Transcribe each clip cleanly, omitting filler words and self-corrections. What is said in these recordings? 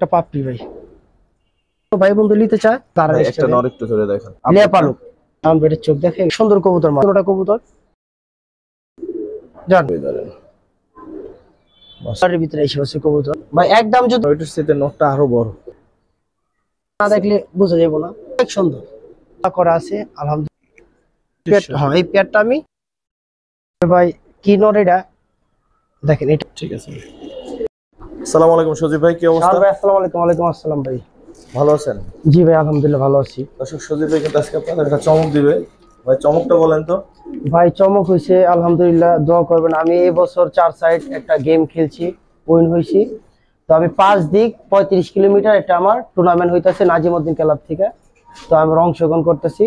একটা পাপড়ি ভাই ভাই বন্ধু নিতে চায় তারা একটা নর একটু ধরে দেখেন লিয়া পালক কারণ বেটের চোখ দেখে সুন্দর কবুতর মাত্রটা কবুতর জান বাসার ভিতরে এসে বসে কবুতর ভাই একদম যদি ওইটার সাথে নরটা আরো বড় না দেখলে বোঝা যাবে না অনেক সুন্দর করা আছে আলহামদুলিল্লাহ। হ্যাঁ এই পেয়ারটা আমি ভাই কি নর এটা দেখেন এটা ঠিক আছে। আসসালামু আলাইকুম সজীব ভাই, কি অবস্থা? ভাই আসসালামু আলাইকুম। ওয়ালাইকুম আসসালাম ভাই, ভালো আছেন? জি ভাই আলহামদুলিল্লাহ ভালো আছি। দর্শক সজীব ভাই কিন্তু আজকে আপনাদের একটা চমক দিবে ভাই, চমকটা বলেন তো। ভাই চমক হয়েছে আলহামদুলিল্লাহ, দোয়া করবেন। আমি এই বছর 4 সাইড একটা গেম খেলছি, উইন হয়েছি। তো আমি 5 দিক 35 কিলোমিটার এটা আমার টুর্নামেন্ট হইতেছে নাজিমউদ্দিন ক্লাব থেকে। তো আমি অংশগ্রহণ করতেছি,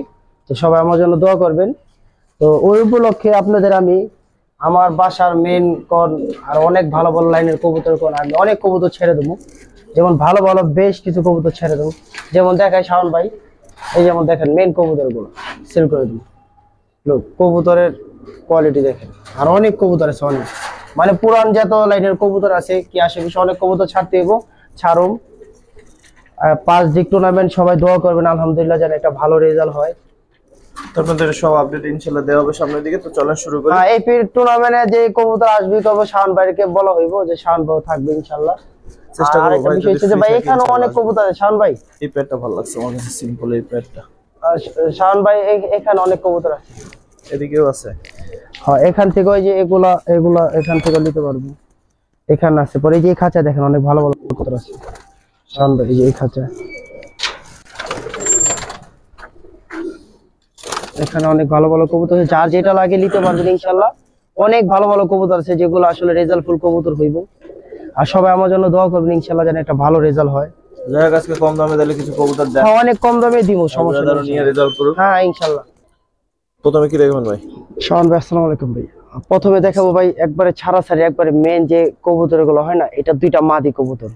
তো সবাই আমার জন্য দোয়া করবেন। তো ওই উপলক্ষে আপনাদের আমি আমার বাসার মেন কন আর অনেক ভালো ভালো লাইনের কবুতর কোন আমি অনেক কবুতর ছেড়ে দেবো, যেমন ভালো ভালো বেশ কিছু কবুতর ছেড়ে দেবো। যেমন দেখায় শাওন ভাই, এই যেমন দেখেন মেন কবুতর গুলো সেল করে দেবো। লোক কবুতরের কোয়ালিটি দেখেন, আর অনেক কবুতর আছে, অনেক মানে পুরান যত লাইনের কবুতর আছে কি আশেপাশে অনেক কবুতর ছাড়তে হইব, ছাড়ুম। 5 দিক টুর্নামেন্ট সবাই দোয়া করবেন আলহামদুলিল্লাহ যেন একটা ভালো রেজাল্ট হয়। আপনাদের সব আপডেট ইনশাআল্লাহ দেওয়া হবে সামনের দিকে। তো চলেন শুরু করি। এই টুর্নামেন্টে যে কবুতর আসবে তবে শাওন ভাইকে বলা হইব যে শাওন ভাই থাকবে ইনশাআল্লাহ। চেষ্টা করব ভাই, বিষয় হচ্ছে যে ভাই এখানে অনেক কবুতর আছে। শাওন ভাই এই পেটটা ভালো লাগছে আমার কাছে, সিম্পল এই পেটটা। শাওন ভাই এখানে অনেক কবুতর আছে, এদিকেও আছে। হ্যাঁ এখান থেকে ওই যে এগুলা এখান থেকে নিতে পারবো, এখানে আছে। পরে এই যে খাঁচা দেখেন অনেক ভালো ভালো কবুতর আছে শাওন ভাই, এই যে খাঁচা এখানে অনেক ভালো ভালো কবুতর আছে, যার যেটা লাগে নিতে পারবেন ইনশাআল্লাহ। অনেক ভালো ভালো কবুতর আছে যেগুলো আসলে রেজাল্ট ফুল কবুতর হইব। আর সবাই আমার জন্য দোয়া করবেন ইনশাআল্লাহ যেন একটা ভালো রেজাল্ট হয়। যাই হোক আজকে কম দামে দিলে কিছু কবুতর দেন। হ্যাঁ অনেক কম দামে দিব, সমস্যা নেই, নিয়ে রেজাল্ট করুন। হ্যাঁ ইনশাআল্লাহ। প্রথমে কি দেখবেন ভাই? শাওন ভাই আসসালামু আলাইকুম ভাই। প্রথমে দেখাবো ভাই একবারে ছাড়াছাড়ি একবারে মেন যে কবুতর গুলো হয় না, এটা 2টা মাদি কবুতর।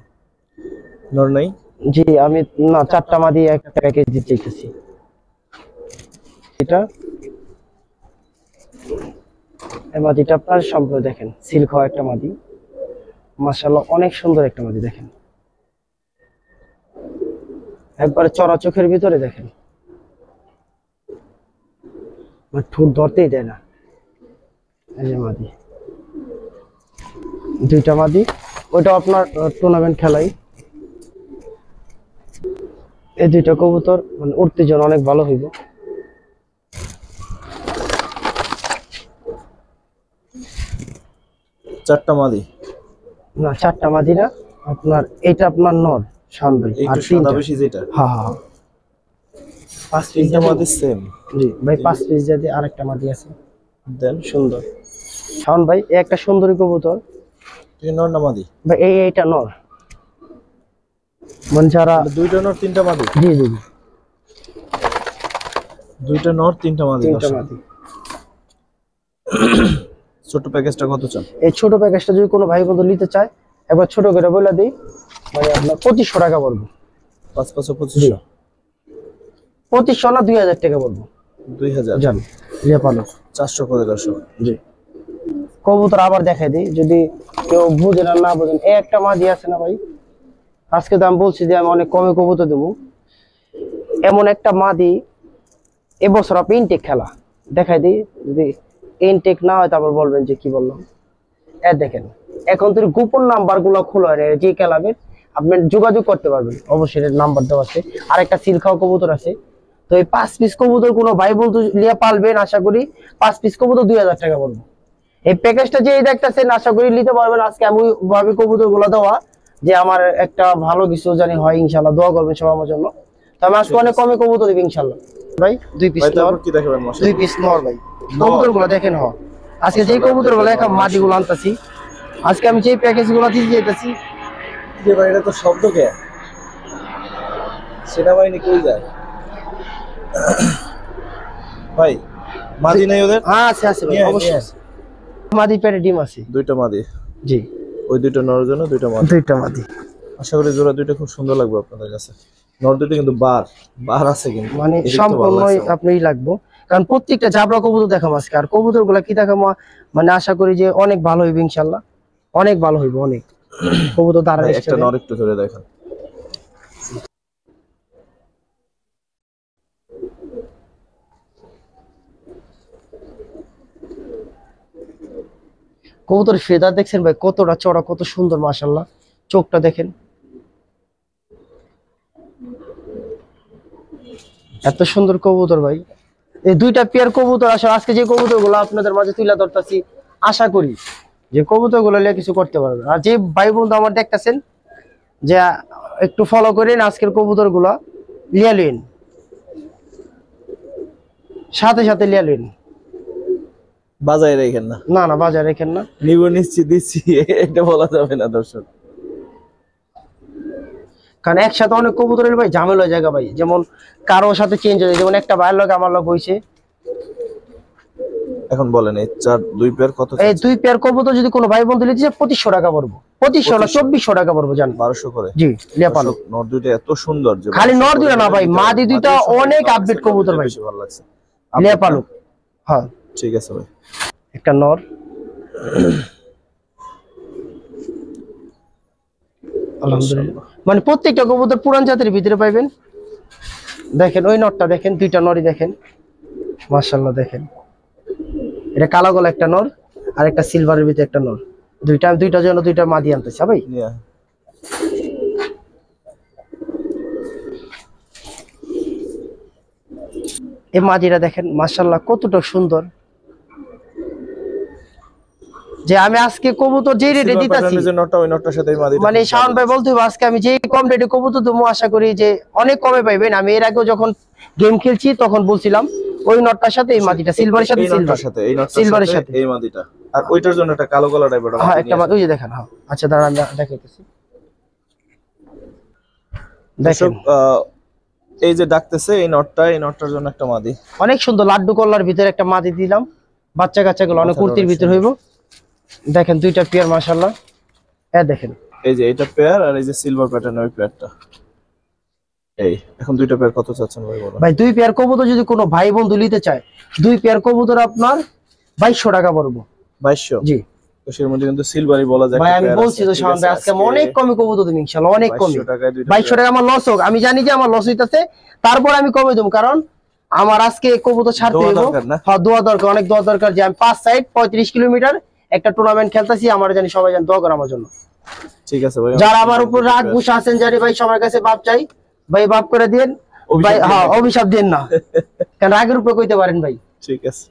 নর নাই? জি আমি না 4টা মাদি একটা প্যাকেজ দিতে চাইতেছি। এটা এই মাদিটা আপনার সম্পূর্ণ দেখেন সিল্ক হওয়া একটা মাদি, মাশাআল্লাহ অনেক সুন্দর একটা মাদি দেখেন, একবারে চড়া চোখের ভিতরে দেখেন, মানে ঠোঁট ধরতেই দেয় না। এই যে মাদি, 2টা মাদি, ওইটা আপনার টুর্নামেন্ট খেলাই। এই 2টা কবুতর মানে উঠতে জন্য অনেক ভালো হইব। চারটা মাদি? না 4টা মাদি না, আপনার এটা আপনার নর শাওন ভাই, আর 3টা বেশি যেটা। হ্যাঁ হ্যাঁ 5 পিস মাদি সেম। জি ভাই 5 পিস যদি আরেকটা মাদি আছে দেন। সুন্দর শাওন ভাই, এই একটা সুন্দরী কবুতর। এই নর না মাদি ভাই? এইটা নর, মানে যারা 2টা নর 3টা মাদি। জি জি 2টা নর 3টা মাদি। 3টা মাদি। ছোট প্যাকেজটা কত চান? এই ছোট প্যাকেজটা যদি কোনো ভাই বন্ধু নিতে চায় একবার ছোট করে বলে দিই, মানে আপনার 2500 টাকা পড়বে। 5-5-2500? 2500 না 2000 টাকা পড়বে। 2000 জান লিয়া পালো 400 করে দর্শক। জি কবুতর আবার দেখাই দিই যদি কেউ বুঝেন আর না বুঝেন। এই একটা মাদি আছে না ভাই, আজকে তো আমি বলছি যে আমি অনেক কমে কবুতর দেবো। এমন একটা মাদি এবছর আপনি ইনটেক খেলা দেখাই দিই, যদি ইনটেক না হয় তারপর বলবেন যে কি বললাম। দেখেন এখন তো গোপন নাম্বার গুলো খোলা যে খেলাবেন আপনি যোগাযোগ করতে পারবেন, অবশ্যই নাম্বার দেওয়া আছে। আর একটা সিলখাও কবুতর আছে। তো এই 5 পিস কবুতর কোনো ভাই বন্ধু লিয়া পালবেন, আশা করি 5 পিস কবুতর 2000 টাকা পড়বে। এই প্যাকেজটা যে দেখতেছেন আশা করি নিতে পারবেন। আজকে আমি ভাবে কবুতর গুলো দেওয়া যে আমার একটা ভালো কিছু জানি হয় ইনশাআল্লাহ, দোয়া করবেন সবার আমার জন্য। তো আমি আজকে অনেক কমে কবুতর দেব ইনশাআল্লাহ। ভাই 2 পিস নর, কি দেখাবেন? 2 পিস নর ভাই কবুতর গুলো দেখেন। হ আজকে যে কবুতর গুলো এখন মাদি গুলো আনতাছি, আজকে আমি যে প্যাকেজ গুলো দিতে যাইতাছি। যে ভাই এটা তো শব্দ কে? সেনাবাহিনী কই যায় ভাই? মাদি নাই ওদের? হ্যাঁ আছে আছে ভাই, অবশ্যই আছে। মাদি পেটে ডিম আছে। 2টা মাদি? জি ওই 2টা নরের জন্য 2টা মাদি। 2টা মাদি আশা করি জোড়া 2টা খুব সুন্দর লাগবে আপনাদের কাছে। নর 2টা কিন্তু বার আছে কিন্তু, মানে সম্পূর্ণই আপনিই লাগবো, কারণ প্রত্যেকটা জাবরা কবুতর দেখাবো আজকে। আর কবুতর গুলা কি দেখাবো মানে আশা করি যে অনেক ভালো হইবে ইনশাআল্লাহ, অনেক ভালো হইবে। অনেক কবুতর দ্বারা একটা নর একটু ধরে দেখেন। কবুতর ফেদার দেখছেন ভাই কতটা চড়া, কত সুন্দর মাশাআল্লাহ। চোখটা দেখেন, এত সুন্দর কবুতর ভাই। এই দুইটা পেয়ার কবুতর আসলে আজকে যে কবুতর গুলো আপনাদের মাঝে তুলে ধরতেছি, আশা করি যে কবুতর গুলো নিয়ে কিছু করতে পারবে। আর যে ভাই বন্ধু আমার দেখতেছেন যে একটু ফলো করেন আজকের কবুতর গুলা, লিয়া লিন, সাথে সাথে লিয়া লিন। বাজায় রেখেন না, না না বাজার রেখেন না, নিব নিশ্চিত দিচ্ছি এটা বলা যাবে না দর্শক। কারণ একসাথে অনেক কবুতর ভাই ঝামেলা জায়গা ভাই, যেমন কারো সাথে চেঞ্জ হয়ে যায়, যেমন একটা ভাইয়ের লগে আমার লগ হয়েছে। এখন বলেন এই দুই পেয়ার কত? এই দুই পেয়ার কবুতর যদি কোনো ভাই বন্ধু নিতে চায় 2500 টাকা পড়বো, 2500 না 2400 টাকা পড়বো জান, 1200 করে। জি নেপাল। নর দুইটা এত সুন্দর যে খালি নর দুইটা না ভাই, মাদি দুইটা অনেক আপডেট কবুতর ভাই, বেশি ভালো লাগছে নেপাল। হ্যাঁ ঠিক আছে ভাই। একটা নর, আলহামদুলিল্লাহ মানে প্রত্যেকটা কবুতর পুরান জাতের ভিতরে পাইবেন। দেখেন ওই নরটা দেখেন, দুইটা নরই দেখেন মাশাআল্লাহ। দেখেন এটা কালো গলা একটা নর আর একটা সিলভারের ভিতরে একটা নর, দুইটা জন্য দুইটা মাদি আনতেছে ভাই। এই মাদিরা দেখেন মাশাআল্লাহ কতটা সুন্দর, যে আমি আজকে কবুতর যে রেটে দিতাছি মানে শাওন ভাই বলতে হবে আজকে আমি যে কম রেটে কবুতর দেবো, আশা করি যে অনেক কমে পাইবেন। আমি এর আগেও যখন গেম খেলছি তখন বলছিলাম ওই নটটার সাথে এই মাদিটা, সিলভারের সাথে সিলভারের সাথে এই মাদিটা, আর ওইটার জন্য একটা কালো গলা টাইপের হ্যাঁ একটা মাদি, ওই যে দেখেন। হ্যাঁ আচ্ছা দাঁড়ান দেখাইতেছি, দেখেন এই যে ডাকতেছে এই নটটার জন্য একটা মাদি, অনেক সুন্দর লাড্ডু কল্লার ভিতরে একটা মাদি দিলাম, বাচ্চা কাচ্চা গুলো অনেক কুর্তির ভিতর হইব। দেখেন দুইটা পেয়ার মাশাআল্লাহ, দেখেন এই যে এটা পেয়ার আর এই যে সিলভার প্যাটার্ন ওই পেয়ারটা। এই এখন দুইটা পেয়ার কত চাচ্ছেন ভাই বলেন? ভাই দুই পেয়ার কবুতর যদি কোনো ভাই বন্ধু নিতে চায়, দুই পেয়ার কবুতর আপনার 2200 টাকা পড়বো। 2200? জি। তো এর মধ্যে কিন্তু সিলভারই বলা যায়। ভাই আমি বলছি তো শাওন ভাই আজকে অনেক কমে কবুতর দেব ইনশাআল্লাহ, অনেক কমে। 2200 টাকা আমার লস হোক, আমি জানি যে আমার লস হইতাছে, তারপর আমি কমে দেব, কারণ আমার আজকে কবুতর ছাড়তে হইব। হ্যাঁ দোয়া দরকার, অনেক দোয়া দরকার, যে আমি 5 সাইড 35 কিলোমিটার একটা টুর্নামেন্ট খেলতেছি, আমার জানি সবাই জানি দোয়া করে আমার জন্য। ঠিক আছে ভাই, যারা আমার উপর রাগ গুসা আছেন জানি ভাই সবার কাছে বাপ চাই ভাই, বাপ করে দেন ভাই। হ্যাঁ অভিশাপ দেন না, কারণ রাগের উপরে কইতে পারেন ভাই। ঠিক আছে।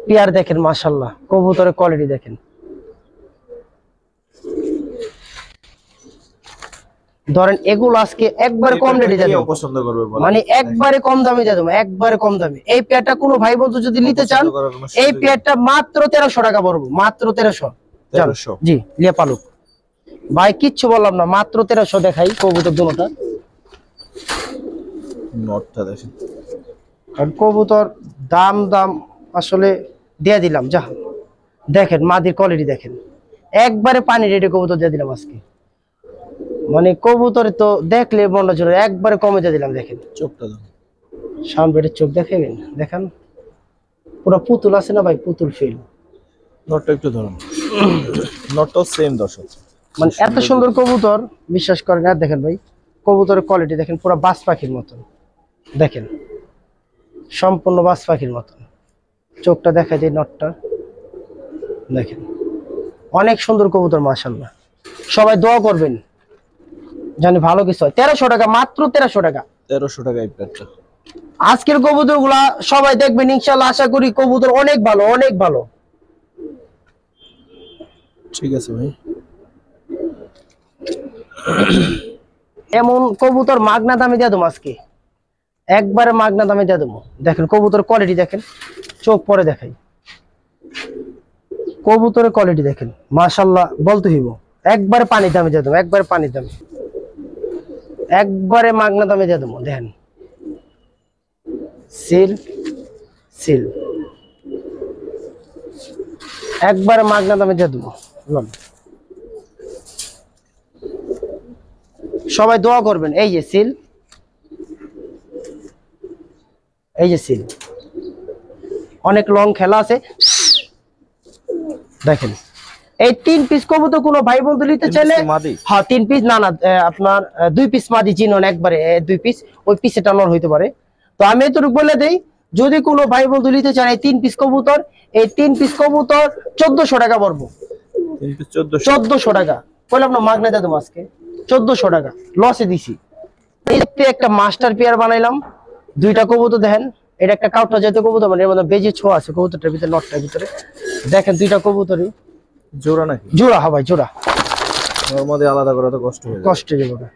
পেয়ার দেখেন মাশাআল্লাহ, কবুতরের কোয়ালিটি দেখেন। ধরেন এগুলো আজকে একবারে কম রেটে দেব, পছন্দ করবে মানে একবারে কম দামে দিয়ে দেবো, একবারে কম দামে। এই পেয়ারটা কোনো ভাই বন্ধু যদি নিতে চান, এই পেয়ারটা মাত্র 1300 টাকা পড়বো, মাত্র 1300। জি লিয়া পালুক ভাই, কিচ্ছু বললাম না, মাত্র 1300 দেখাই কবুতর দুটোটা। নটটা দেখেন, আর কবুতর দাম আসলে দিয়ে দিলাম যা। দেখেন মাদির কোয়ালিটি দেখেন, একবারে পানি রেটে কবুতর দিয়ে দিলাম আজকে, মানে কবুতর তো দেখলে মনটা জোরে, একবারে কমে দিয়ে দিলাম। দেখেন চোখটা দেখেন, সামনের চোখ দেখেন, দেখেন পুরো পুতুল আছে না ভাই, পুতুল ফিল। নটটা একটু ধরুন, নটটাও সেম দর্শক, মানে এত সুন্দর কবুতর বিশ্বাস করেন। আর দেখেন ভাই কবুতরের কোয়ালিটি দেখেন, পুরো বাজ পাখির মতন, দেখেন সম্পূর্ণ বাজ পাখির মতন। চোখটা দেখা যায়, নটটা দেখেন, অনেক সুন্দর কবুতর মাশাআল্লাহ। সবাই দোয়া করবেন জানি ভালো কিছু হয়। 1300 টাকা, মাত্র 1300 টাকা। 1300 টাকা এই পেয়ারটা। আজকের কবুতর গুলা সবাই দেখবেন ইনশাআল্লাহ, আশা করি কবুতর অনেক ভালো, অনেক ভালো। ঠিক আছে ভাই, এমন কবুতর মাগনা দামে দিয়ে দেবো আজকে, একবারে মাগনা দামে দিয়ে দেবো। দেখেন কবুতর কোয়ালিটি দেখেন, চোখ পরে দেখাই, কবুতরের কোয়ালিটি দেখেন মাশাআল্লাহ, বলতে হইব একবারে পানি দামে দিয়ে দেবো, একবারে পানি দামে, একবারে মাগনা দামে দিয়ে দেবো। দেখেন সিল একবারে মাগনা দামে দিয়ে দেবো। সবাই দোয়া করবেন। এই যে সিল, এই যে সিল, অনেক লং খেলা আছে। দেখেন এই 3 পিস কবুতর কোনো ভাই বন্ধু নিতে চাইলে, হ্যাঁ 3 পিস, না আপনার 2 পিস মাদি চিনন একবারে, 2 পিস, ওই পিসে টানার হইতে পারে। তো আমি এতটুকু বলে দেই, যদি কোনো ভাই বন্ধু নিতে চান এই 3 পিস কবুতর, এই 3 পিস কবুতর 1400 টাকা পড়বো। 1400 টাকা বললাম না, মাগনা দাদু আজকে 1400 টাকা লসে দিছি। এই একটা মাস্টার পেয়ার বানাইলাম, দুইটা কবুতর দেখেন, এটা একটা কাউটা জাতীয় কবুতর, মানে এর মধ্যে বেজি ছোঁয়া আছে কবুতরটার ভিতরে, নটটার ভিতরে দেখেন দুইটা কবুতরই জোড়া নাকি? জোড়া, হ্যাঁ ভাই জোড়া। ওর মধ্যে আলাদা করা তো কষ্ট হয়ে যায়। কষ্ট যাবে না।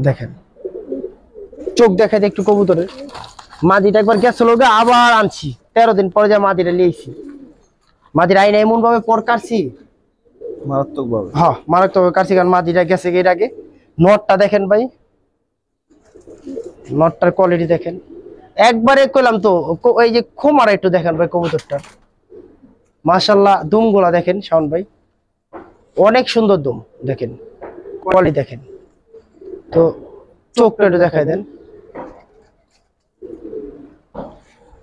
দেখেন চোখ দেখাতে একটু কবুতরের, মাদিটা একবার গেছিল গা, আবার আনছি 13 দিন পরে যা মাদিটা লিয়েছি। মাদির আইনা এমন ভাবে পর কাটছি, মারাত্মক ভাবে। হ্যাঁ মারাত্মক ভাবে কাটছি, কারণ মাদিটা গেছে এর আগে। নটটা দেখেন ভাই, নটটার কোয়ালিটি দেখেন, একবারে কইলাম তো এই যে খোমারা একটু দেখেন ভাই কবুতরটা, মাশাআল্লাহ। দুমগুলা দেখেন শাওন ভাই, অনেক সুন্দর দুম, দেখেন কোয়ালিটি দেখেন। তো চোখটা একটু দেখাই দেন।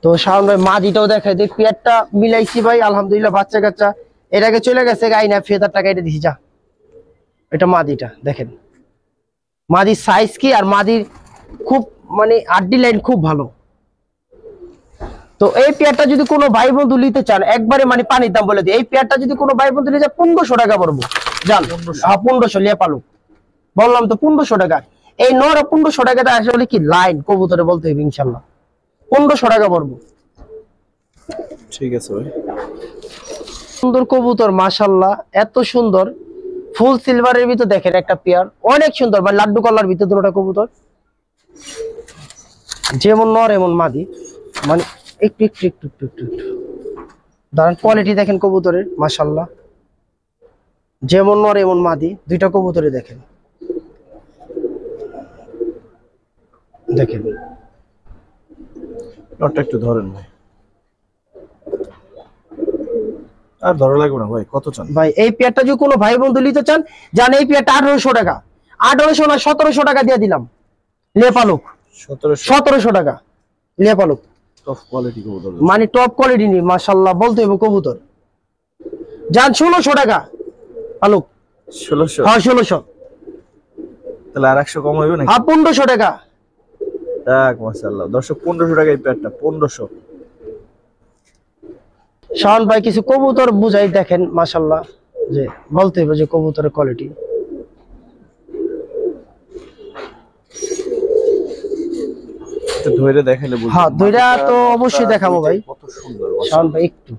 তো শাওন ভাই মাদিটাও দেখাই দেয়, পেয়ারটা মিলাইছি ভাই আলহামদুলিল্লাহ, বাচ্চা কাচ্চা এর আগে চলে গেছে, গাইনা ফেদার টাকা এটা দিছি যা। এটা মাদিটা দেখেন, মাদির সাইজ কি, আর মাদির খুব মানে আড্ডি লাইন খুব ভালো। তো এই পেয়ারটা যদি কোনো ভাই বন্ধু নিতে চান, একবারে মানে পানির দাম বলে দিই, এই পেয়ারটা যদি কোনো ভাই বন্ধু নিতে চান 1500 টাকা পড়বো জান। হ্যাঁ 1500 লিয়া পালু, বললাম তো 1500 টাকা। এই নর 1500 টাকাটা আসলে কি লাইন কবুতরে বলতে হবে ইনশাল্লাহ, 1500 টাকা পড়বো। ঠিক আছে ভাই। সুন্দর কবুতর মাশাআল্লাহ, এত সুন্দর ফুল সিলভারের ভিতর দেখেন একটা পেয়ার, অনেক সুন্দর মানে লাড্ডু কলার ভিতর দুটোটা কবুতর, যেমন নর এমন মাদি, মানে একটু একটু একটু একটু একটু একটু দাঁড়ান, কোয়ালিটি দেখেন কবুতরের মাশাআল্লাহ, যেমন নর এমন মাদি, দুইটা কবুতরে দেখেন, দেখেন নটটা একটু ধরেন ভাই, আর ধরা লাগবে না ভাই। কত চান ভাই? এই পেয়ারটা যদি কোনো ভাই বন্ধু নিতে চান, জান এই পেয়ারটা 1800 টাকা, 1800 না 1700 টাকা দিয়ে দিলাম, লেপালুক 1700 টাকা লেপালুক, টপ কোয়ালিটি কবুতর, মানে টপ কোয়ালিটি নি মাশাআল্লাহ বলতে হবে কবুতর। জান 1600 টাকা পালুক, 1600। হ্যাঁ 1600, তাহলে আর 100 কম হইবে নাকি? হ্যাঁ 1500 টাকা। যাক মাশাআল্লাহ দর্শক, 1500 টাকা এই প্যাডটা, 1500। শাওন ভাই কিছু কবুতর বুঝাই দেখেন মাশাআল্লাহ, যে বলতে হবে যে কবুতরের কোয়ালিটি। একটু ধরে দেখাইলে বুঝবেন। হ্যাঁ দুইটা তো অবশ্যই দেখাবো ভাই। কত সুন্দর শাওন ভাই একটু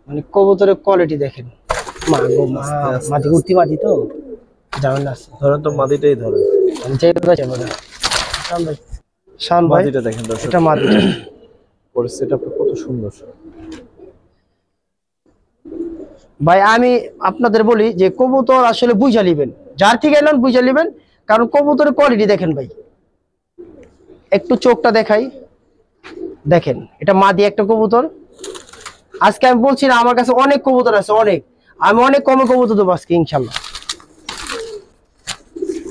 মানে কবুতরের কোয়ালিটি দেখেন, মা গো মা, মাটি উঠতি মাটি তো জানেন না, ধরেন তো, মাদিটাই ধরেন। যে কথা বলে শাওন ভাই, শাওন ভাই মাদিটা দেখেন দর্শক, এটা মাটি পরিস্থিতিটা কত সুন্দর। ভাই আমি আপনাদের বলি যে কবুতর আসলে বুঝা লিবেন, যার থেকে এলেন বুঝা লিবেন, কারণ কবুতরের কোয়ালিটি দেখেন ভাই। একটু চোখটা দেখাই, দেখেন এটা মাদি একটা কবুতর। আজকে আমি বলছি না আমার কাছে অনেক কবুতর আছে, অনেক, আমি অনেক কমে কবুতর দেবো আজকে ইনশাল্লাহ।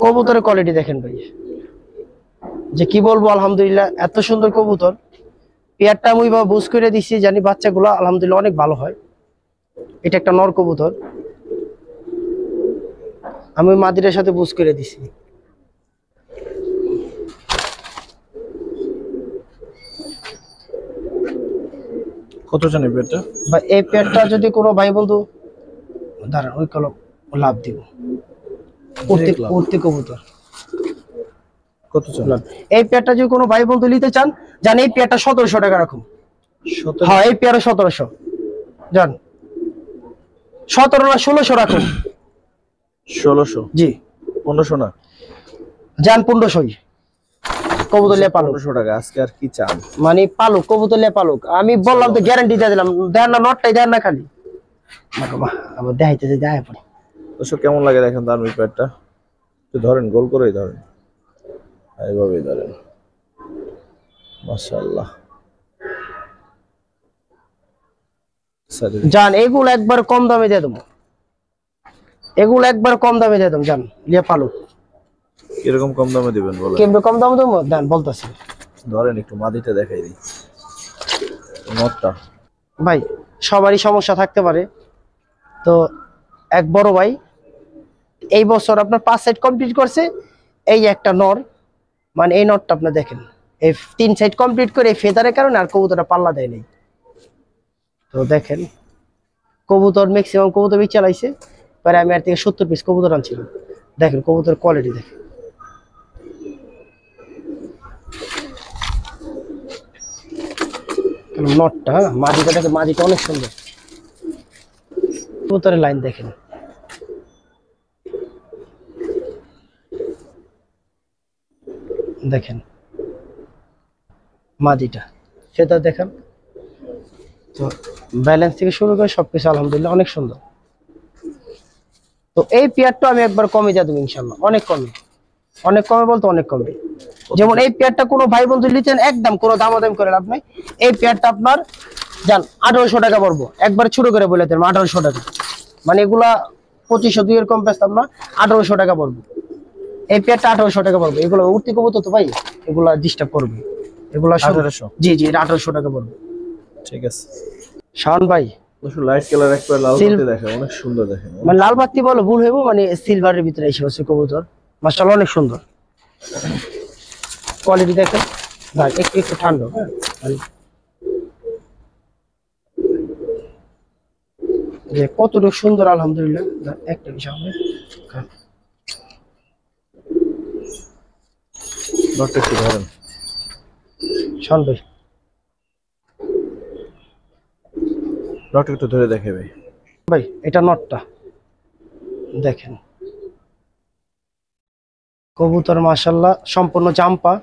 কবুতরের কোয়ালিটি দেখেন ভাই, যে কি বলবো আলহামদুলিল্লাহ, এত সুন্দর কবুতর। পেয়ারটা আমি ওইভাবে বুঝ করে দিচ্ছি, জানি বাচ্চাগুলো আলহামদুলিল্লাহ অনেক ভালো হয়। এটা একটা নর কবুতর, আমি ওই মাদিটার সাথে বুঝ করে দিছি। কত জানি পেয়ারটা বা এই পেয়ারটা যদি কোনো ভাই বন্ধু, দাঁড়ান ওই কলম লাভ দিব, উঠতে কবুতর কত চান? এই পেয়ারটা যদি কোনো ভাই বন্ধু নিতে চান, জান এই পেয়ারটা 1700 টাকা রাখুন। হ্যাঁ এই পেয়ারও 1700, জান 17 না 1600 রাখুন। 1600? জি 1500 না, জান 1500 কবুতর লে পালুক। 1500 টাকা আজকে আর কি চান? মানে পালুক কবুতর লে পালুক, আমি বললাম তো গ্যারান্টি দিয়ে দিলাম, দেন না নটটাই দেন না খালি আবার দেখাইতেছে দেখায় পড়ে। দর্শক কেমন লাগে দেখেন তার ওই প্যাডটা, একটু ধরেন, গোল করেই ধরেন, এইভাবেই ধরেন, মাশাআল্লাহ। জান এগুলো একবার কম দামে দিয়ে দেবো, এগুলো একবার কম দামে দিয়ে দেবো, জান লিয়া পালুক। কিরকম কম দামে দিবেন বলেন? কেমনে কম দামে দেবো দেন বলতেছি, ধরেন একটু মাদিটা দেখাই দিই, নটটা। ভাই সবারই সমস্যা থাকতে পারে, তো এক বড় ভাই এই বছর আপনার 5 সেট কমপ্লিট করছে, এই একটা নর, মানে এই নটটা আপনার দেখেন, এই 3 সাইড কমপ্লিট করে ফেদারের কারণে আর কবুতরটা পাল্লা দেয় নাই। তো দেখেন কবুতর ম্যাক্সিমাম কবুতর বিচ চালাইছে, পরে আমি আর থেকে 70 পিস কবুতর আনছিলাম। দেখেন কবুতর কোয়ালিটি দেখেন। নটটা মাদিটা দেখেন, মাদিটা অনেক সুন্দর। কবুতরের লাইন দেখেন, দেখেন মাদিটা সেটা দেখেন। তো ব্যালেন্স থেকে শুরু করে সবকিছু আলহামদুলিল্লাহ অনেক সুন্দর। তো এই পেয়ারটা আমি একবার কমে যা দেবো ইনশাল্লাহ, অনেক কমে, অনেক কমে বলতে অনেক কমে। যেমন এই পেয়ারটা কোনো ভাই বন্ধু নিচ্ছেন একদম কোনো দামাদামি করে লাভ নাই। এই পেয়ারটা আপনার যান 1800 টাকা পড়বো, একবার ছোট করে বলে দেন 1800 টাকা, মানে এগুলা 2500 এর কম পেতাম না, 1800 টাকা পড়বো। এই পেয়ারটা 1800 টাকা পড়বে। এগুলো উঠতে কবুতর তো ভাই, এগুলা ডিস্টার্ব করবে, এগুলা 1800। জি জি, এটা 1800 টাকা পড়বে। ঠিক আছে শাওন ভাই লাইট কালার একবার লাল বাতি দেখে অনেক সুন্দর দেখে, মানে লাল বাতি বলো ভুল হইব, মানে সিলভারের ভিতরে এসে হচ্ছে কবুতর, মাশাআল্লাহ অনেক সুন্দর কোয়ালিটি দেখেন ভাই। একটু একটু ঠান্ডা, হ্যাঁ যে কতটুকু সুন্দর আলহামদুলিল্লাহ। একটা বিষয় হবে নটটা একটু ধরেন শাওন ভাই, নটটা একটু ধরে দেখে ভাই। ভাই এটা নটটা দেখেন, কবুতর মাশাআল্লাহ সম্পূর্ণ জাম্পা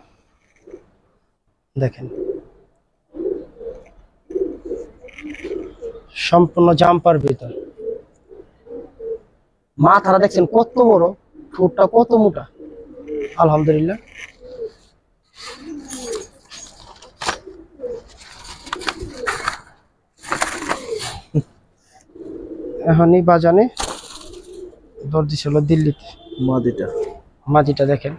দেখেন, সম্পূর্ণ জাম্পার ভিতর। মাথাটা দেখছেন কত বড়, ঠোঁটটা কত মোটা আলহামদুলিল্লাহ। এখনই বাজানে দর্জি ছিল দিল্লিতে। মাদিটা মাদিটা দেখেন,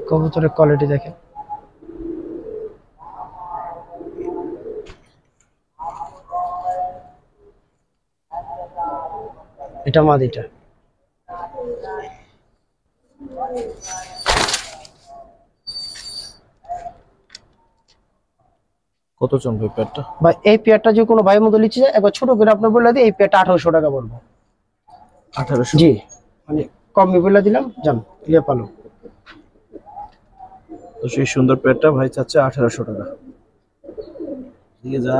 কবুতরের কোয়ালিটি দেখেন। এটা মাদিটা কত চন ভাই পেয়ারটা? ভাই এই পেয়ারটা যে কোনো ভাই মতো লিখছে একবার ছোট করে আপনার বলে দিই, এই পেয়ারটা 1800 টাকা পড়বো। 1800? জি মানে কমই বলে দিলাম, যান ক্লিয়ার পালো। তো সেই সুন্দর পেয়ারটা ভাই চাচ্ছে 1800 টাকা। ঠিক যা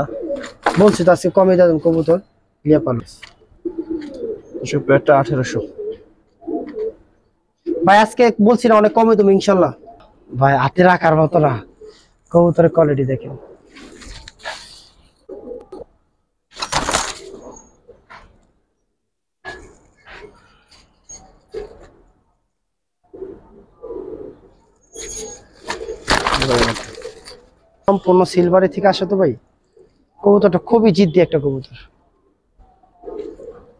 বলছি তো আজকে কমে যাবেন কবুতর, ক্লিয়ার পালো। তো সেই পেয়ারটা 1800 ভাই আজকে বলছি না অনেক কমে তুমি ইনশাল্লাহ। ভাই হাতে রাখার মতো না, কবুতরের কোয়ালিটি দেখেন। সম্পূর্ণ সিলভারের থেকে আসে তো ভাই। কবুতরটা খুবই জিদ্দি একটা কবুতর,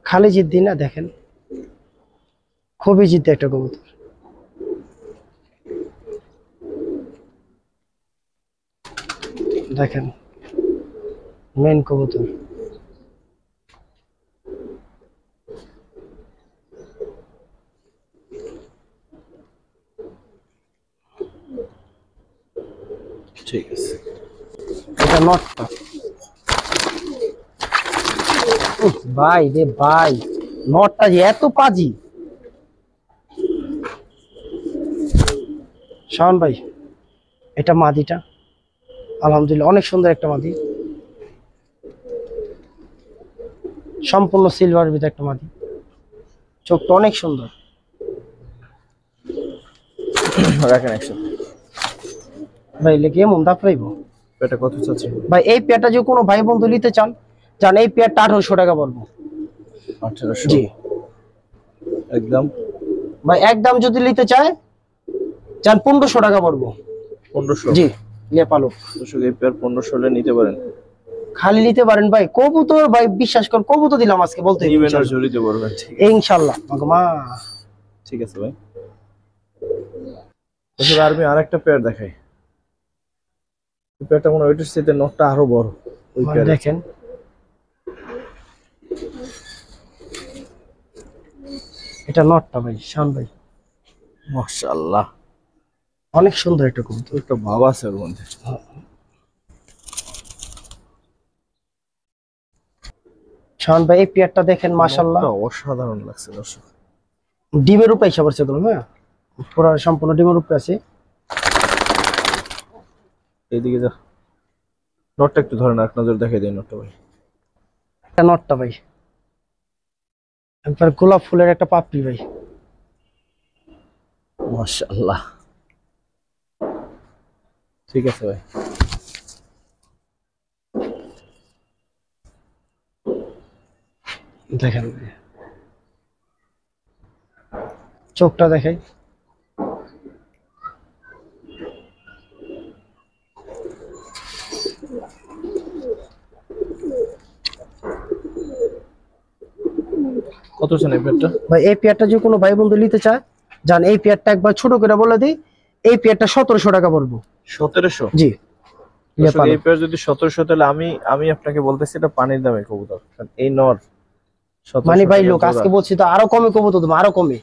খালি জিদ্দি না, দেখেন খুবই জিদ্দি একটা কবুতর। দেখেন মেন কবুতর, ঠিক আছে। এটা নটটা ভাই রে ভাই, নটটা যে এত পাজি। শাওন ভাই এটা মাদিটা আলহামদুলিল্লাহ অনেক সুন্দর একটা মাদি, সম্পূর্ণ সিলভার ভিতরে একটা মাদি, চোখটা অনেক সুন্দর। রাখেন একসাথে ভাই লেগে মন দাপড়াইব। পেয়ারটা কত চাচ্ছে ভাই এই পেয়ারটা যে কোনো ভাই বন্ধু নিতে চান, জান এই পেয়ারটা 1800 টাকা পড়বো। 1800? জি একদম ভাই একদম যদি নিতে চায় যান 1500 টাকা পড়বো। 1500? জি নিয়ে পালো। দর্শক এই পেয়ার 1500 হলে নিতে পারেন, খালি নিতে পারেন ভাই। কবুতর ভাই বিশ্বাস কর কবুতর দিলাম আজকে বলতে নিবেন আর জড়িতে পারবেন। ইনশাআল্লাহ মা। ঠিক আছে ভাই। দর্শক আর আমি আরেকটা পেয়ার দেখাই। এই পেয়ারটা মনে হয় ওইটার সাথে নটটা আরো বড়। ওই পেয়ার দেখেন এটা নটটা ভাই, শান ভাই মাশাআল্লাহ, অনেক সুন্দর একটা কবুতর। একটা ভাব আছে ওর মধ্যে। শাওন ভাই এই পেয়ারটা দেখেন মাশাআল্লাহ, নটটা অসাধারণ লাগছে দর্শক। ডিমের উপরে এসে পড়ছে তো, হ্যাঁ পুরো সম্পূর্ণ ডিমের উপরে আছে। এইদিকে যা, নটটা একটু ধরেন, এক নজর দেখাই দেয় নটটা ভাই। একটা নটটা ভাই একবার গোলাপ ফুলের একটা পাপড়ি ভাই। মাশাআল্লাহ, ঠিক আছে ভাই। দেখেন চোখটা দেখাই, কত চান এই পেয়ারটা? ভাই এই পেয়ারটা যে কোনো ভাই বন্ধু নিতে চায় জান, এই পেয়ারটা একবার ছোট করে বলে দিই, এই পেয়ারটা 1700 টাকা পড়বো। 1700? জি দর্শক, এই পেয়ার যদি 1700, তাহলে আমি আপনাকে বলতেছি এটা পানির দামে কবুতর, কারণ এই নর 1700 মানে ভাই টাকা লোক জোড়া। আজকে বলছি তো আরো কমে কবুতর দেবো, আরো কমে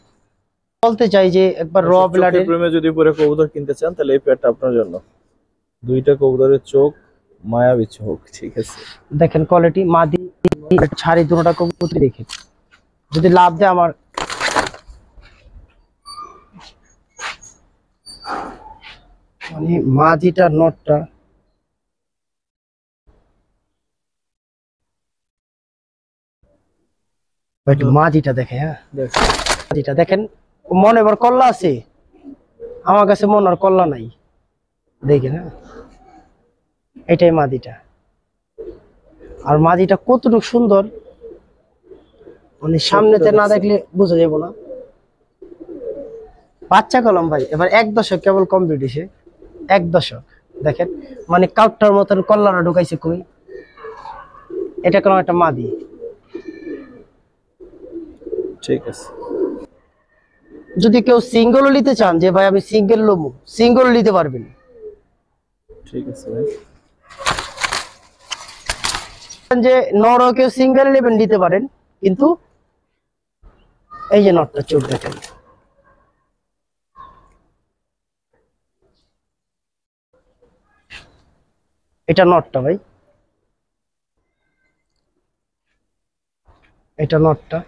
বলতে চাই যে একবার র চোখের ব্লাডের। প্রেমে যদি পুরো কবুতর কিনতে চান তাহলে এই পেয়ারটা আপনার জন্য। দুইটা কবুতরের চোখ মায়াবী চোখ, ঠিক আছে। দেখেন কোয়ালিটি, মাদি ছাড়ি দুটোটা কবুতর দেখে যদি লাভ দেয় আমার, মানে মাদিটা নটটা একটু মাদিটা দেখে, হ্যাঁ দেখ, মাদিটা দেখেন, মনে এবার কল্লা আছে, আমার কাছে মনে আর কল্লা নাই, দেখেন হ্যাঁ এটাই মাদিটা। আর মাদিটা কতটুকু সুন্দর, মানে সামনেতে না দেখলে বোঝা যাবে না। বাচ্চা কলম ভাই, এবার 1 দশক কেবল কমপ্লিট হয়েছে, 1 দশক। দেখেন মানে কাউটার মতন কল্লাটা ঢুকাইছে কই, এটা কোনো একটা মাদি। ঠিক আছে। যদি কেউ সিঙ্গেল নিতে চান যে ভাই আমি সিঙ্গেল লমু, সিঙ্গেল নিতে পারবেন। ঠিক আছে ভাই। যে নর কেউ সিঙ্গেল নেবেন নিতে পারেন, কিন্তু এই যে নটটা চোখ দেখেন, এটা নটটা ভাই, এটা নটটা।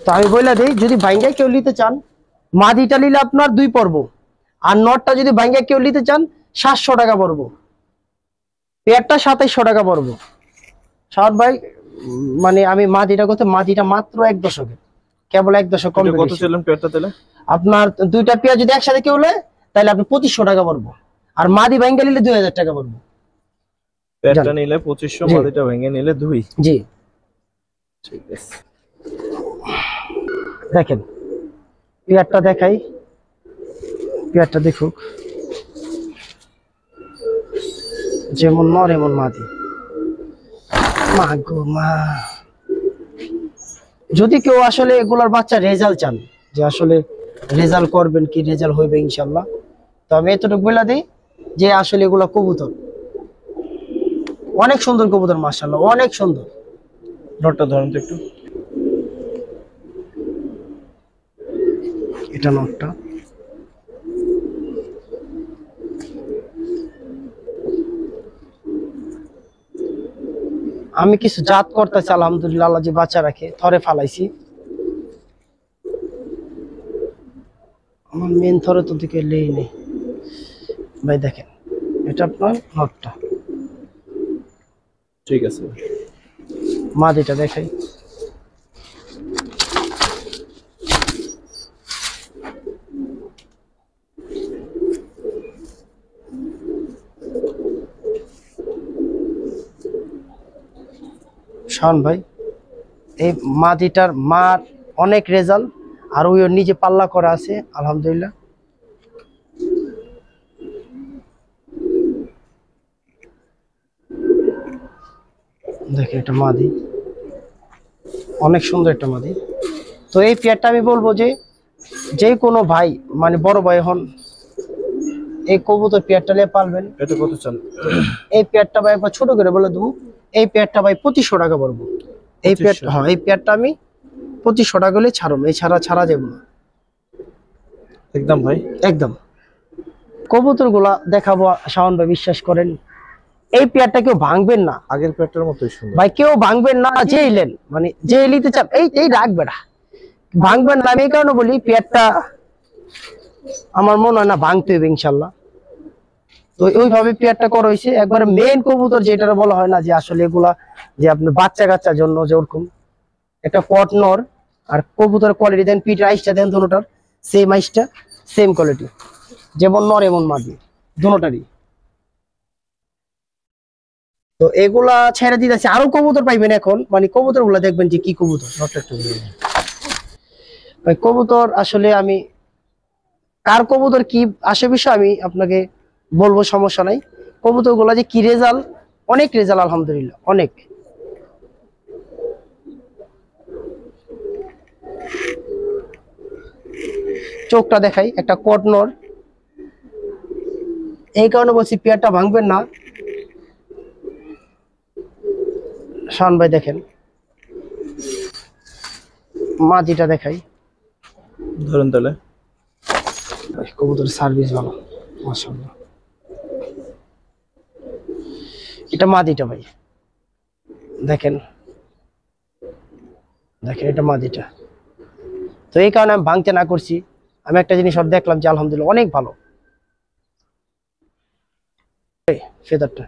তো আমি বইলা দিই, যদি ভাঙ্গা কেউ নিতে চান, মাদিটা নিলে আপনার 2 পর্ব, আর নটটা যদি ভাঙ্গা কেউ নিতে চান 700 টাকা পড়বো, পেয়ারটা 2700 টাকা পড়বো। শাওন ভাই মানে আমি মাদিটা করতে, মাদিটা মাত্র 1 দশকে, কেবল 1 দশক কম। কত ছিলেন পেয়ারটা তাহলে? আপনার দুইটা পেয়ার যদি একসাথে কেউ নেয় তাহলে আপনি 2500 টাকা পড়বো, আর মাদি ভাঙ্গা নিলে 2000 টাকা পড়বো। পেয়ারটা নিলে 2500, মাদিটা ভেঙে নিলে 2। জি ঠিক আছে। দেখেন পেয়ারটা দেখাই, পেয়ারটা দেখুক, যেমন নর এমন মাদি। মা গো মা, যদি কেউ আসলে এগুলার বাচ্চা রেজাল্ট চান, যে আসলে রেজাল্ট করবেন, কি রেজাল্ট হইবে ইনশাল্লাহ, তো আমি এতটুকু বলে দিই যে আসলে এগুলা কবুতর অনেক সুন্দর কবুতর, মাশাআল্লাহ অনেক সুন্দর। নটটা ধরেন তো একটু। এটা নটটা, আমি কিছু জাত করতেছি আলহামদুলিল্লাহ, আল্লাহ যে বাচ্চা রাখে, থরে ফালাইছি, আমার মেন থরে তো দিকে লেই নেই ভাই। দেখেন এটা আপনার নটটা, ঠিক আছে ভাই। মাদিটা দেখাই, শাওন ভাই এই মাদিটার মার অনেক রেজাল্ট, আর ওই ওর নিজে পাল্লা করা আছে আলহামদুলিল্লাহ। দেখেন এটা মাদি, অনেক সুন্দর একটা মাদি। তো এই পেয়ারটা আমি বলবো যে কোনো ভাই, মানে বড় ভাই হন, এই কবুতর পেয়ারটা নিয়ে পালবেন। এটা কত চান? এই পেয়ারটা ভাই একবার ছোট করে বলে দেবো, এই পেয়ারটা ভাই 2500 টাকা পড়বো। এই পেয়ারটা, হ্যাঁ এই পেয়ারটা আমি 2500 টাকা হলে ছাড়ুন, এছাড়া ছাড়া যাবে না একদম ভাই, একদম। কবুতর গুলা দেখাবো শাওন ভাই, বিশ্বাস করেন এই পেয়ারটা কেউ ভাঙবেন না, আগের পেয়ারটার মতোই সুন্দর ভাই কেউ ভাঙবেন না। যে এলেন মানে যে নিতে চান এই রাখবে না, ভাঙবেন না। আমি এই কারণে বলি পেয়ারটা আমার মনে হয় না ভাঙতে হবে ইনশাল্লাহ। তো ওইভাবে পেয়ারটা করা হয়েছে একবারে মেন কবুতর, যেটা বলা হয় না যে আসলে এগুলা যে আপনার বাচ্চা কাচ্চার জন্য, যে ওরকম একটা পট নর। আর কবুতর কোয়ালিটি দেন, পিঠের আইসটা দেন দুটোটার সেম আইসটা, সেম কোয়ালিটি, যেমন নর এমন মাদি দুটোটারই। তো এগুলা ছেড়ে দিতেছে, আরো কবুতর পাইবেন এখন, মানে কবুতর গুলা দেখবেন যে কি কবুতর। নটটা একটু ভাই কবুতর আসলে আমি কার কবুতর কি আসে বিষয় আমি আপনাকে বলবো, সমস্যা নাই। কবুতর গুলা যে কি রেজাল্ট, অনেক রেজাল্ট আলহামদুলিল্লাহ, অনেক। চোখটা দেখাই, একটা কটনর, এই কারণে বলছি পেয়ারটা ভাঙবেন না। শান ভাই দেখেন মাটিটা দেখাই, ধরেন তাহলে। কবুতর সার্ভিস ভালো মাশাআল্লাহ। এটা মাদিটা ভাই, দেখেন দেখেন এটা মাদিটা। তো এই কারণে আমি ভাঙতে না করছি। আমি একটা জিনিস সব দেখলাম যে আলহামদুলিল্লাহ অনেক ভালো ফেদারটা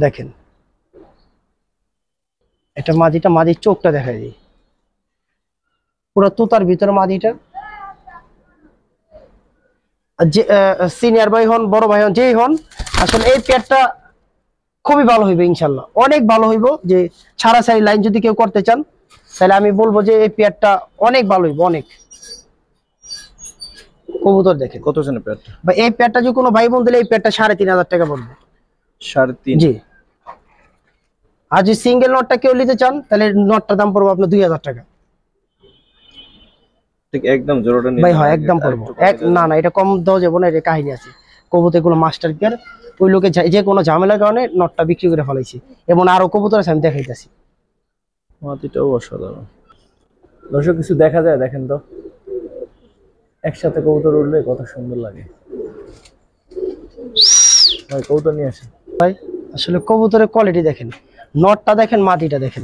দেখেন। এটা মাদিটা, মাদির চোখটা দেখাই দিই, পুরো তোতার ভিতরে মাদিটা। যে সিনিয়র ভাই হন, বড় ভাই হন, যেই হন, আসলে এই পেয়ারটা খুবই ভালো হইবে ইনশাল্লাহ, অনেক ভালো হইব। যে ছাড়াছাড়ি লাইন যদি কেউ করতে চান তাহলে আমি বলবো যে এই পেয়ারটা অনেক ভালো হইব, অনেক। কবুতর দেখেন কত জানে পেয়ারটা? বা এই পেয়ারটা যদি কোনো ভাই বোন দিলে এই পেয়ারটা 3500 টাকা পড়বে। 3.5? জি। আর যদি সিঙ্গেল নটটা কেউ নিতে চান তাহলে নটটার দাম পড়বে আপনার 2000 টাকা। ঠিক একদম জোড়াটা নিয়ে ভাই হয় একদম পড়বো না না, এটা কম দেওয়া যাবে না, এটা কাহিনী আছে। কবুতর গুলো মাস্টার কেয়ার, ওই লোকে যে কোনো ঝামেলার কারণে নটটা বিক্রি করে ফেলাইছি, এবং আরো কবুতর আছে আমি দেখাইতেছি। মাটিটাও অসাধারণ। দর্শক কিছু দেখা যায়, দেখেন তো একসাথে কবুতর উঠলে কত সুন্দর লাগে। ভাই কবুতর নিয়ে আসেন ভাই। আসলে কবুতরের কোয়ালিটি দেখেন, নটটা দেখেন, মাটিটা দেখেন,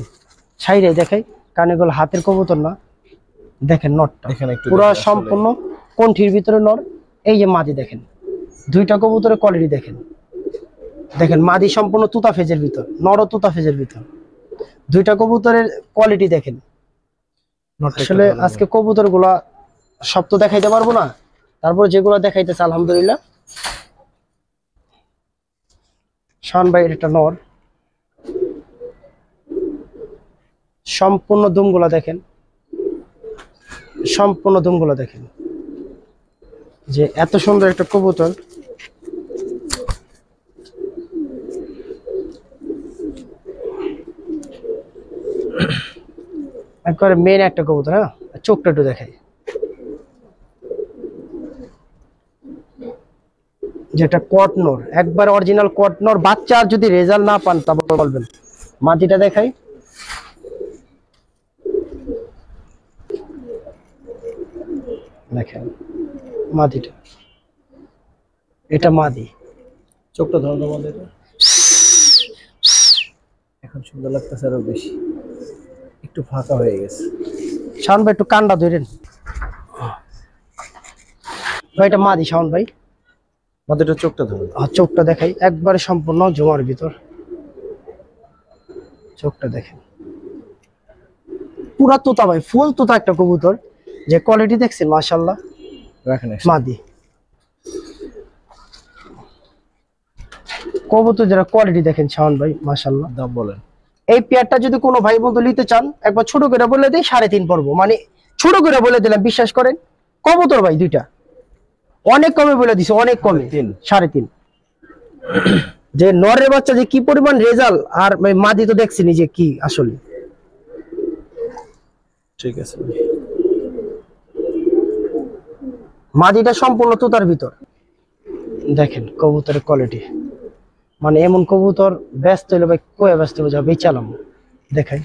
সাইডে দেখাই, কারণ এগুলো হাতের কবুতর না। দেখেন নটটা পুরো সম্পূর্ণ কণ্ঠির ভিতরে নর। এই যে মাদি দেখেন, দুইটা কবুতরের কোয়ালিটি দেখেন, দেখেন মাদি সম্পূর্ণ তুতা ফেজের ভিতর, নরও তুতা ফেজের ভিতর, দুইটা কবুতরের কোয়ালিটি দেখেন। আসলে আজকে কবুতর গুলা সব তো দেখাইতে পারবো না, তারপর যেগুলো দেখাইতেছে আলহামদুলিল্লাহ। শান ভাই এটা নর, সম্পূর্ণ দুমগুলা দেখেন, সম্পূর্ণ দুমগুলা দেখেন, যে এত সুন্দর একটা কবুতর। একবারে মেন একটা কবুতর। হ্যাঁ, চোখটা একটু দেখাই, যেটা কটনর, একবার অরিজিনাল কটনর। বাচ্চা আর যদি রেজাল্ট না পান তারপর বলবেন। মাটিটা দেখাই, দেখেন মাদিটা, এটা মাদি। চোখটা ধরো তোমাদের, এখন সুন্দর লাগতেছে আরো বেশি, একটু ফাঁকা হয়ে গেছে। শাওন ভাই একটু কান্ডা ধরেন ভাই, এটা মাদি শাওন ভাই। মাটিটার চোখটা ধরো, চোখটা দেখাই, একবারে সম্পূর্ণ জমার ভিতর, চোখটা দেখেন পুরা তোতা ভাই, ফুল তোতা একটা কবুতর। যে কোয়ালিটি দেখছেন মাশাআল্লাহ, রাখেন মাদি কবুতর, যারা কোয়ালিটি দেখেন শাওন ভাই মাশাআল্লাহ। দাম বলেন। এই পেয়ারটা যদি কোনো ভাই বন্ধু নিতে চান, একবার ছোট করে বলে দিই 3.5 পড়বো, মানে ছোট করে বলে দিলাম, বিশ্বাস করেন। কবুতর ভাই দুইটা অনেক কমে বলে দিছে, অনেক কমে, 3.5। যে নরের বাচ্চা যে কি পরিমাণ রেজাল্ট, আর মাদি তো দেখছেন যে কি আসলে। ঠিক আছে, মাদিটা সম্পূর্ণ তোতার ভিতর, দেখেন কবুতরের কোয়ালিটি। মানে এমন কবুতর ব্যস্ত হইলে ভাই কয়ে ব্যস্ত হয়ে যাবে, চালাম দেখাই।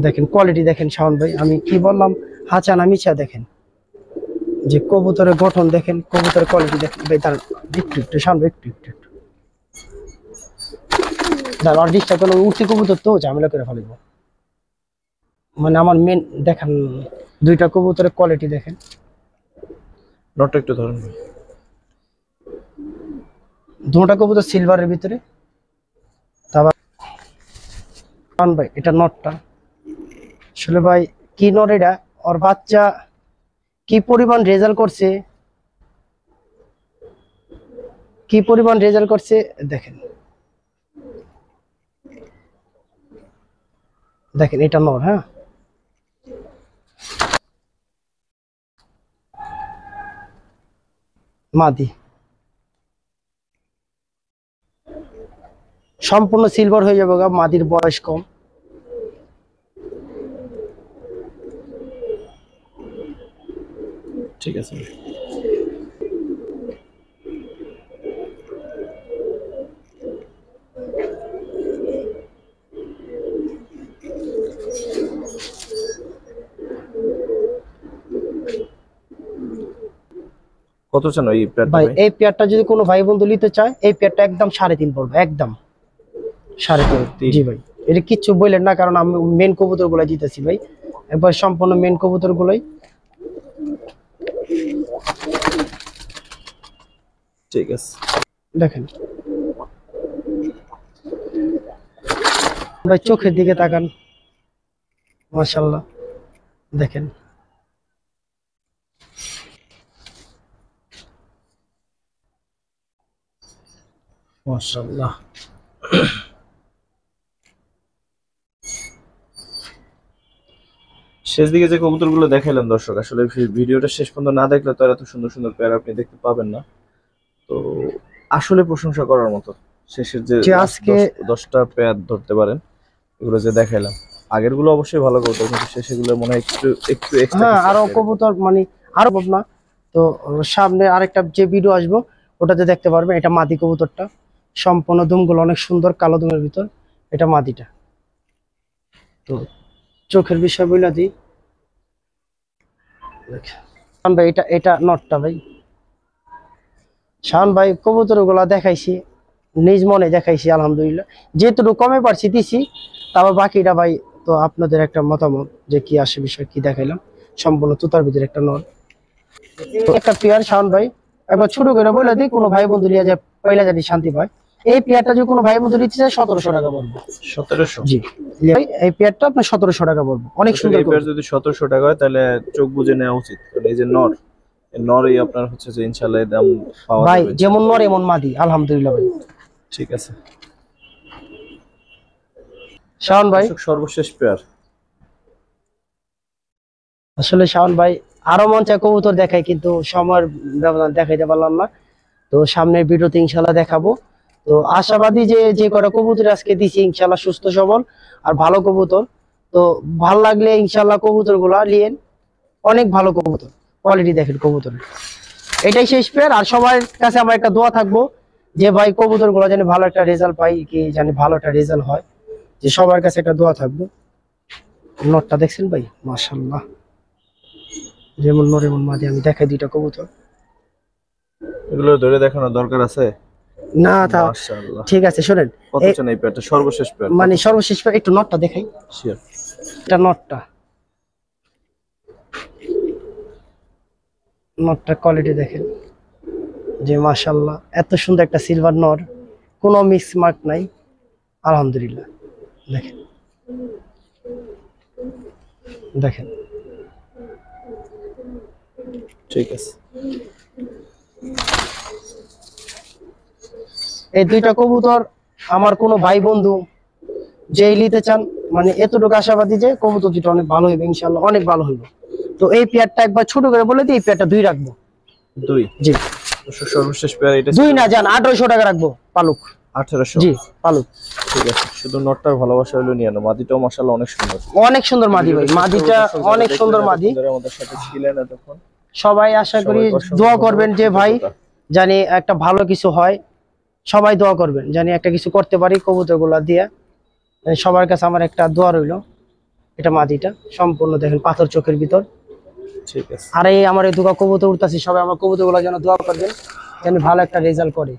দেখেন কোয়ালিটি দেখেন শাওন ভাই, আমি কি বললাম হাঁচা না মিছা, দেখেন যে কবুতরের গঠন দেখেন, কবুতরের কোয়ালিটি দেখেন ভাই। তার একটু একটু শাওন ভাই, একটু একটু একটু দাঁড়ান, আর ডিস্টার্ব করলে উঠতি কবুতর তো ঝামেলা করে ফেলব। মানে আমার মেন দেখেন দুইটা কবুতরের কোয়ালিটি দেখেন। নটটা একটু ধরেন ভাই। দুটা কবুতর সিলভারের ভিতরে। তারপর শাওন ভাই এটা নটটা আসলে ভাই কি নর এটা, ওর বাচ্চা কি পরিমাণ রেজাল্ট করছে, কি পরিমাণ রেজাল্ট করছে দেখেন। দেখেন এটা নর, হ্যাঁ মাদি সম্পূর্ণ সিলভার হয়ে যাবে গা, মাদির বয়স কম। ঠিক আছে। কত চান এই পেয়ারটা ভাই ভাই? এই পেয়ারটা যদি কোনো ভাই বন্ধু নিতে চায়, এই পেয়ারটা একদম 3.5 পড়বে, একদম 3.5। জি ভাই, এটা কিচ্ছু বললেন না, কারণ আমি মেন কবুতর গুলাই দিতেছি ভাই, একবার সম্পূর্ণ মেন কবুতর গুলাই। ঠিক আছে। দেখেন ভাই চোখের দিকে তাকান, মাশাআল্লাহ দেখেন। মাশাআল্লাহ। শেষ দিকে যে কবুতরগুলো দেখাইলাম দর্শক, আসলে ভিডিওটা শেষ পর্যন্ত না দেখলে তো আর এত সুন্দর সুন্দর পেয়ার আপনি দেখতে পাবেন না। তো আসলে প্রশংসা করার মতো শেষের যে আজকে 10টা পেয়ার ধরতে পারেন, এগুলো যে দেখাইলাম। আগের গুলো অবশ্যই ভালো কবুতর, কিন্তু শেষে গুলো মনে হয় একটু একটু এক্সট্রা। হ্যাঁ আরো কবুতর মানে আরো না। তো সামনে আরেকটা যে ভিডিও আসবো ওটাতে দেখতে পারবেন। এটা মাদি কবুতরটা, সম্পূর্ণ দুমগুলো অনেক সুন্দর, কালো দুমের ভিতর এটা মাদিটা। তো চোখের বিষয় বইলা দিই ভাই, এটা এটা নটটা ভাই। শাওন ভাই কবুতর গুলা দেখাইছি, নিজ মনে দেখাইছি আলহামদুলিল্লাহ, যেহেতু কমে পারছি দিছি। তারপর বাকিটা ভাই তো আপনাদের একটা মতামত যে কি আসে বিষয়, কি দেখাইলাম। সম্পূর্ণ তুতার ভিতরে একটা নট, একটা পেয়ার শাওন ভাই একবার ছোট করে বলে দিই, কোনো ভাই বন্ধু লিয়া যায় পয়লা জানি শান্তি পায়। এই পেয়ারটা যদি কোনো ভাই বন্ধু নিতে চায় 1700 টাকা পড়বে। 1700? জি ভাই, এই পেয়ারটা আপনার 1700 টাকা পড়বে, অনেক সুন্দর। এই পেয়ার যদি 1700 টাকা হয় তাহলে চোখ বুজে নেওয়া উচিত, কারণ এই যে নর, এই নরই আপনার হচ্ছে যে ইনশাআল্লাহ এর দাম পাওয়া ভাই যাবে। যেমন নর এমন মাদি আলহামদুলিল্লাহ ভাই। ঠিক আছে শাওন ভাই, সর্বশেষ পেয়ার। আসলে শাওন ভাই আরো মন চায় কবুতর দেখাই, কিন্তু সময়ের ব্যবধান দেখাইতে পারলাম না। তো সামনের ভিডিওতে ইনশাল্লাহ দেখাবো। তো আশাবাদী যে যে কটা কবুতর আজকে দিছি ইনশাল্লাহ সুস্থ সবল আর ভালো কবুতর। তো ভাল লাগলে ইনশাল্লাহ কবুতর গুলা নিয়েন, অনেক ভালো কবুতর, কোয়ালিটি দেখেন কবুতরের। এটাই শেষ পেয়ার। আর সবার কাছে আমার একটা দোয়া থাকবো যে ভাই কবুতর গুলা যেন ভালো একটা রেজাল্ট পাই, কি জানি ভালো একটা রেজাল্ট হয়, যে সবার কাছে একটা দোয়া থাকবো। নটটা দেখছেন ভাই, মাশাআল্লাহ, যেমন নর এমন মাদি। আমি দেখাই দুইটা কবুতর। এগুলো ধরে দেখানোর দরকার আছে? না তা মাশাআল্লাহ। ঠিক আছে, শোনেন কত চান এই পেয়ারটা? সর্বশেষ পেয়ার মানে সর্বশেষ পেয়ার, একটু নটটা দেখাই। শিওর। এটা নটটা, নটটার কোয়ালিটি দেখেন যে মাশাআল্লাহ, এত সুন্দর একটা সিলভার নর, কোনো মিক্স মার্ক নাই আলহামদুলিল্লাহ। দেখেন দেখেন ঠিক আছে। এই দুইটা কবুতর আমার কোনো ভাই বন্ধু যে নিতে চান, মানে এতটুকু আশাবাদী যে কবুতর দুটো অনেক ভালো হইবে ইনশাআল্লাহ, অনেক ভালো হইবে। তো এই পেয়ারটা একবার ছোট করে বলে দিই, এই পেয়ারটা 2 রাখবো। 2? জি সর্বশেষ পেয়ার এটা 2 না, যান 1800 টাকা রাখবো পালুক। 1800? জি পালুক। ঠিক আছে, শুধু নটটার ভালোবাসা হলো নিয়ে নাও। মাদিটাও মাশাআল্লাহ অনেক সুন্দর, অনেক সুন্দর মাদি ভাই, মাদিটা অনেক সুন্দর মাদি। আমাদের সাথে ছিলেন এতক্ষণ, সবাই আশা করি দোয়া করবেন যে ভাই জানি একটা ভালো কিছু হয়। সবাই দোয়া করবেন জানি একটা কিছু করতে পারি কবুতর গুলা দিয়ে। সবার কাছে আমার একটা দোয়া রইল। এটা মাদিটা সম্পূর্ণ দেখেন পাথর চোখের ভিতর। ঠিক আছে। আর এই আমার এই দুগা কবুতর উঠতেছে, সবাই আমার কবুতর গুলো যেন দোয়া করবেন যেন ভালো একটা রেজাল্ট করে।